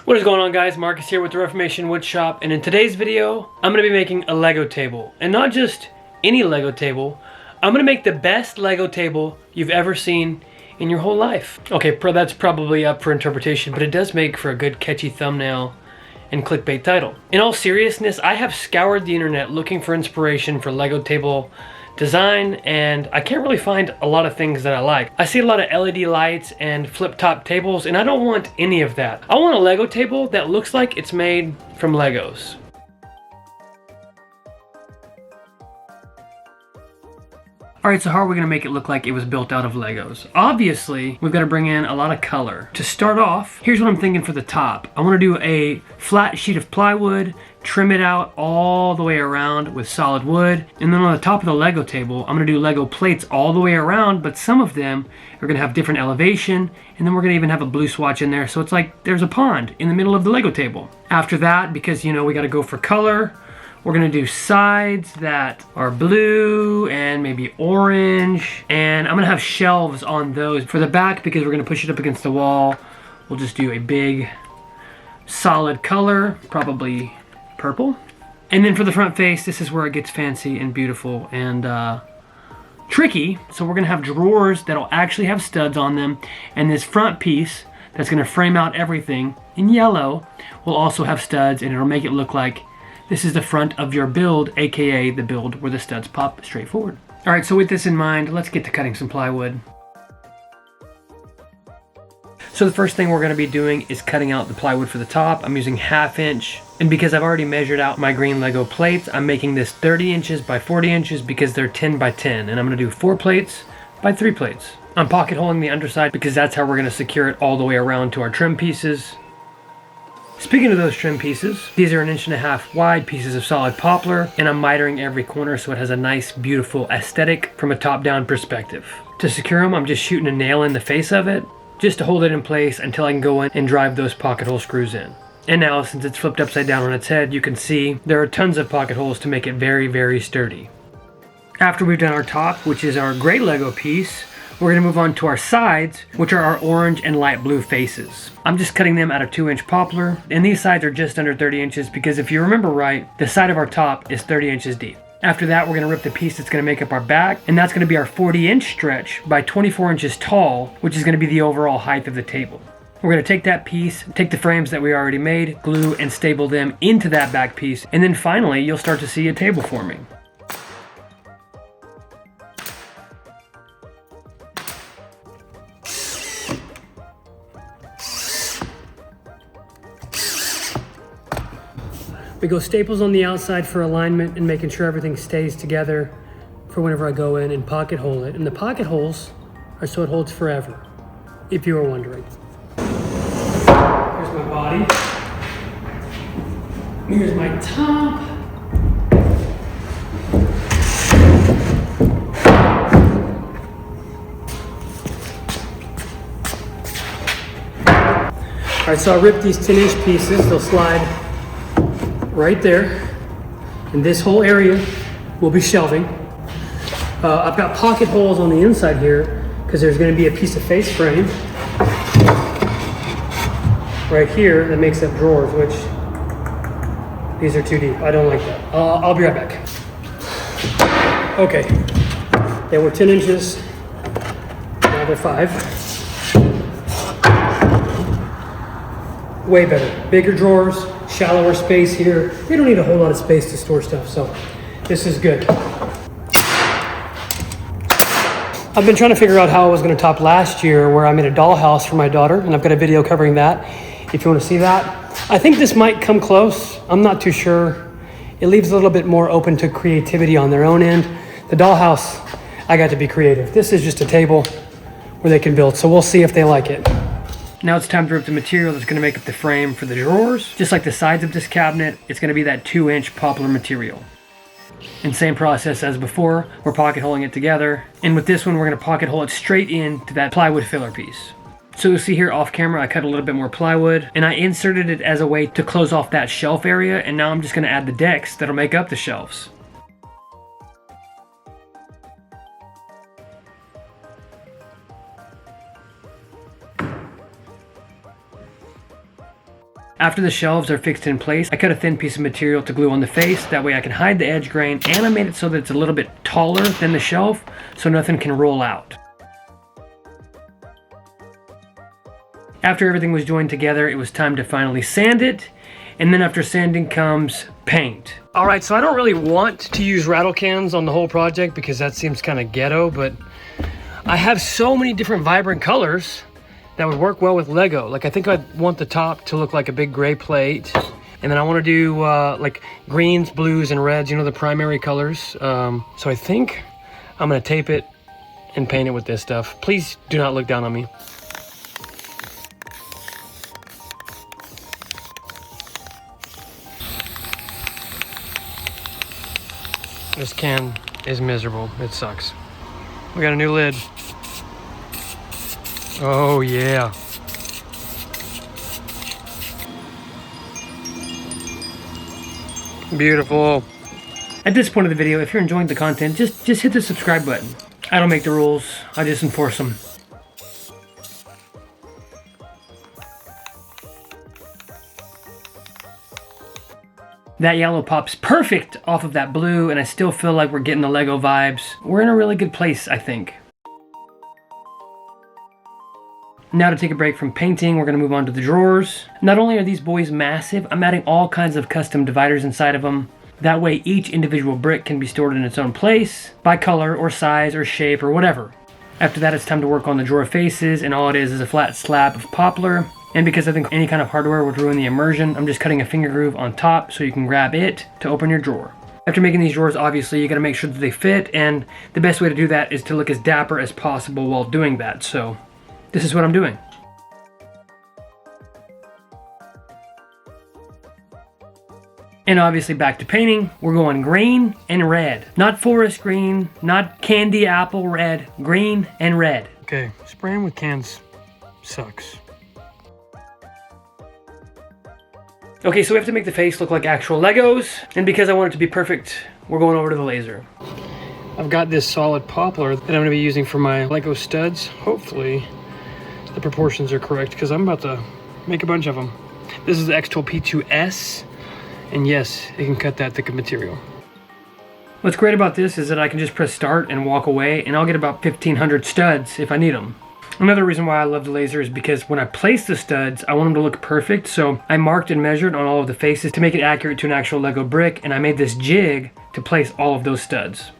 What is going on, guys? Marcus here with the Reformation Woodshop, and in today's video I'm going to be making a Lego table. And not just any Lego table, I'm going to make the best Lego table you've ever seen in your whole life. Okay, that's probably up for interpretation, but it does make for a good catchy thumbnail and clickbait title. In all seriousness, I have scoured the internet looking for inspiration for Lego table design, and I can't really find a lot of things that I like. I see a lot of LED lights and flip top tables, and I don't want any of that. I want a Lego table that looks like it's made from Legos. Alright, so how are we going to make it look like it was built out of Legos? Obviously, we've got to bring in a lot of color. To start off, here's what I'm thinking for the top. I want to do a flat sheet of plywood, trim it out all the way around with solid wood, and then on the top of the Lego table, I'm going to do Lego plates all the way around, but some of them are going to have different elevation, and then we're going to even have a blue swatch in there, so it's like there's a pond in the middle of the Lego table. After that, because you know we got to go for color, we're gonna do sides that are blue and maybe orange, and I'm gonna have shelves on those. For the back, because we're gonna push it up against the wall, we'll just do a big solid color, probably purple. And then for the front face, this is where it gets fancy and beautiful and tricky. So we're gonna have drawers that'll actually have studs on them, and this front piece that's gonna frame out everything in yellow will also have studs, and it'll make it look like this is the front of your build, aka the build where the studs pop straight forward. All right, so with this in mind, let's get to cutting some plywood. So the first thing we're gonna be doing is cutting out the plywood for the top. I'm using 1/2 inch, and because I've already measured out my green Lego plates, I'm making this 30 inches by 40 inches because they're 10 by 10, and I'm gonna do 4 plates by 3 plates. I'm pocket holing the underside because that's how we're gonna secure it all the way around to our trim pieces. Speaking of those trim pieces, these are 1.5 inch wide pieces of solid poplar, and I'm mitering every corner so it has a nice, beautiful aesthetic from a top-down perspective. To secure them, I'm just shooting a nail in the face of it, just to hold it in place until I can go in and drive those pocket hole screws in. And now, since it's flipped upside down on its head, you can see there are tons of pocket holes to make it very, very sturdy. After we've done our top, which is our gray Lego piece, we're gonna move on to our sides, which are our orange and light blue faces. I'm just cutting them out of 2-inch poplar, and these sides are just under 30 inches because if you remember right, the side of our top is 30 inches deep. After that, we're gonna rip the piece that's gonna make up our back, and that's gonna be our 40-inch stretch by 24 inches tall, which is gonna be the overall height of the table. We're gonna take that piece, take the frames that we already made, glue and staple them into that back piece, and then finally, you'll start to see a table forming. We go staples on the outside for alignment and making sure everything stays together for whenever I go in and pocket hole it. And the pocket holes are so it holds forever, if you were wondering. Here's my body. Here's my top. All right, so I ripped these 10-inch pieces. They'll slide right there, and this whole area will be shelving. I've got pocket holes on the inside here because there's going to be a piece of face frame right here that makes up drawers, which these are too deep. I don't like that. I'll be right back. Okay, they were 10 inches, now they're 5. Way better, bigger drawers, shallower space here. We don't need a whole lot of space to store stuff, so this is good. I've been trying to figure out how I was going to top last year, where I made a dollhouse for my daughter, and I've got a video covering that if you want to see that. I think this might come close. I'm not too sure. It leaves a little bit more open to creativity on their own end. The dollhouse, I got to be creative. This is just a table where they can build, so we'll see if they like it. Now it's time to rip the material that's going to make up the frame for the drawers. Just like the sides of this cabinet, it's going to be that 2-inch poplar material. And same process as before, we're pocket holing it together. And with this one, we're going to pocket hole it straight into that plywood filler piece. So you'll see here off camera, I cut a little bit more plywood, and I inserted it as a way to close off that shelf area, and now I'm just going to add the decks that'll make up the shelves. After the shelves are fixed in place, I cut a thin piece of material to glue on the face. That way I can hide the edge grain, and I made it so that it's a little bit taller than the shelf so nothing can roll out. After everything was joined together, it was time to finally sand it. And then after sanding comes paint. All right, so I don't really want to use rattle cans on the whole project because that seems kind of ghetto, but I have so many different vibrant colors that would work well with Lego. Like, I think I'd want the top to look like a big gray plate. And then I want to do like greens, blues, and reds, you know, the primary colors. So I think I'm gonna tape it and paint it with this stuff. Please do not look down on me. This can is miserable. It sucks. We got a new lid. Oh yeah. Beautiful. At this point of the video, if you're enjoying the content, just hit the subscribe button. I don't make the rules, I just enforce them. That yellow pops perfect off of that blue, and I still feel like we're getting the Lego vibes. We're in a really good place, I think. Now to take a break from painting, we're gonna move on to the drawers. Not only are these boys massive, I'm adding all kinds of custom dividers inside of them. That way each individual brick can be stored in its own place, by color or size or shape or whatever. After that, it's time to work on the drawer faces, and all it is a flat slab of poplar. And because I think any kind of hardware would ruin the immersion, I'm just cutting a finger groove on top so you can grab it to open your drawer. After making these drawers, obviously you gotta make sure that they fit, and the best way to do that is to look as dapper as possible while doing that, so this is what I'm doing. And obviously back to painting, we're going green and red. Not forest green, not candy apple red, green and red. Okay, spraying with cans sucks. Okay, so we have to make the face look like actual Legos, and because I want it to be perfect, we're going over to the laser. I've got this solid poplar that I'm gonna be using for my Lego studs. Hopefully the proportions are correct, because I'm about to make a bunch of them. This is the X-Tool P2S, and yes, it can cut that thick of material. What's great about this is that I can just press start and walk away, and I'll get about 1,500 studs if I need them. Another reason why I love the laser is because when I place the studs, I want them to look perfect, so I marked and measured on all of the faces to make it accurate to an actual Lego brick, and I made this jig to place all of those studs.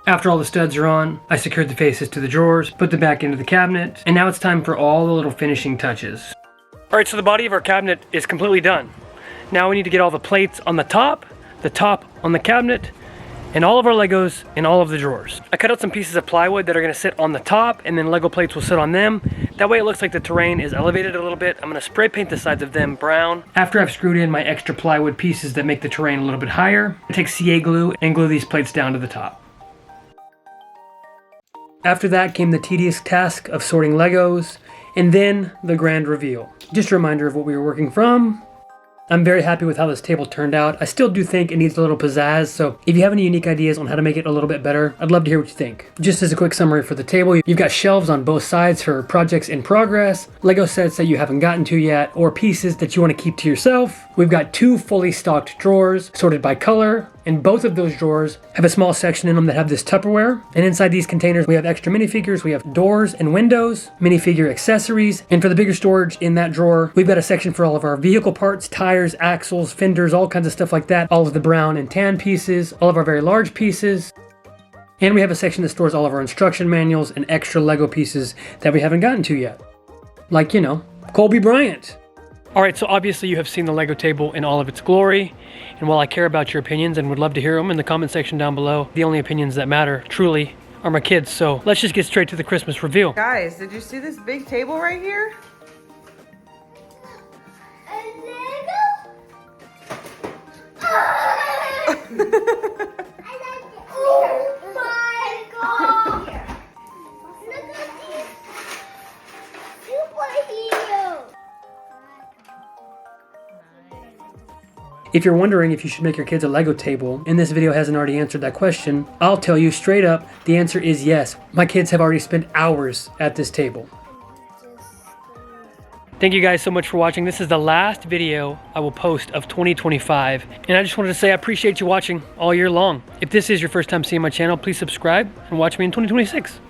After all the studs are on, I secured the faces to the drawers, put them back into the cabinet, and now it's time for all the little finishing touches. Alright, so the body of our cabinet is completely done. Now we need to get all the plates on the top on the cabinet, and all of our Legos in all of the drawers. I cut out some pieces of plywood that are gonna sit on the top, and then Lego plates will sit on them. That way it looks like the terrain is elevated a little bit. I'm gonna spray paint the sides of them brown. After I've screwed in my extra plywood pieces that make the terrain a little bit higher, I take CA glue and glue these plates down to the top. After that came the tedious task of sorting Legos, and then the grand reveal. Just a reminder of what we were working from. I'm very happy with how this table turned out. I still do think it needs a little pizzazz, so if you have any unique ideas on how to make it a little bit better, I'd love to hear what you think. Just as a quick summary for the table, you've got shelves on both sides for projects in progress, Lego sets that you haven't gotten to yet, or pieces that you want to keep to yourself. We've got 2 fully stocked drawers sorted by color, and both of those drawers have a small section in them that have this Tupperware. And inside these containers, we have extra minifigures, we have doors and windows, minifigure accessories, and for the bigger storage in that drawer, we've got a section for all of our vehicle parts, tires, axles, fenders, all kinds of stuff like that, all of the brown and tan pieces, all of our very large pieces. And we have a section that stores all of our instruction manuals and extra Lego pieces that we haven't gotten to yet. Like, you know, Kobe Bryant. Alright, so obviously you have seen the Lego table in all of its glory, and while I care about your opinions and would love to hear them in the comment section down below, the only opinions that matter, truly, are my kids, so let's just get straight to the Christmas reveal. Guys, did you see this big table right here? If you're wondering if you should make your kids a Lego table, and this video hasn't already answered that question, I'll tell you straight up, the answer is yes. My kids have already spent hours at this table. Thank you guys so much for watching. This is the last video I will post of 2025. And I just wanted to say I appreciate you watching all year long. If this is your first time seeing my channel, please subscribe and watch me in 2026.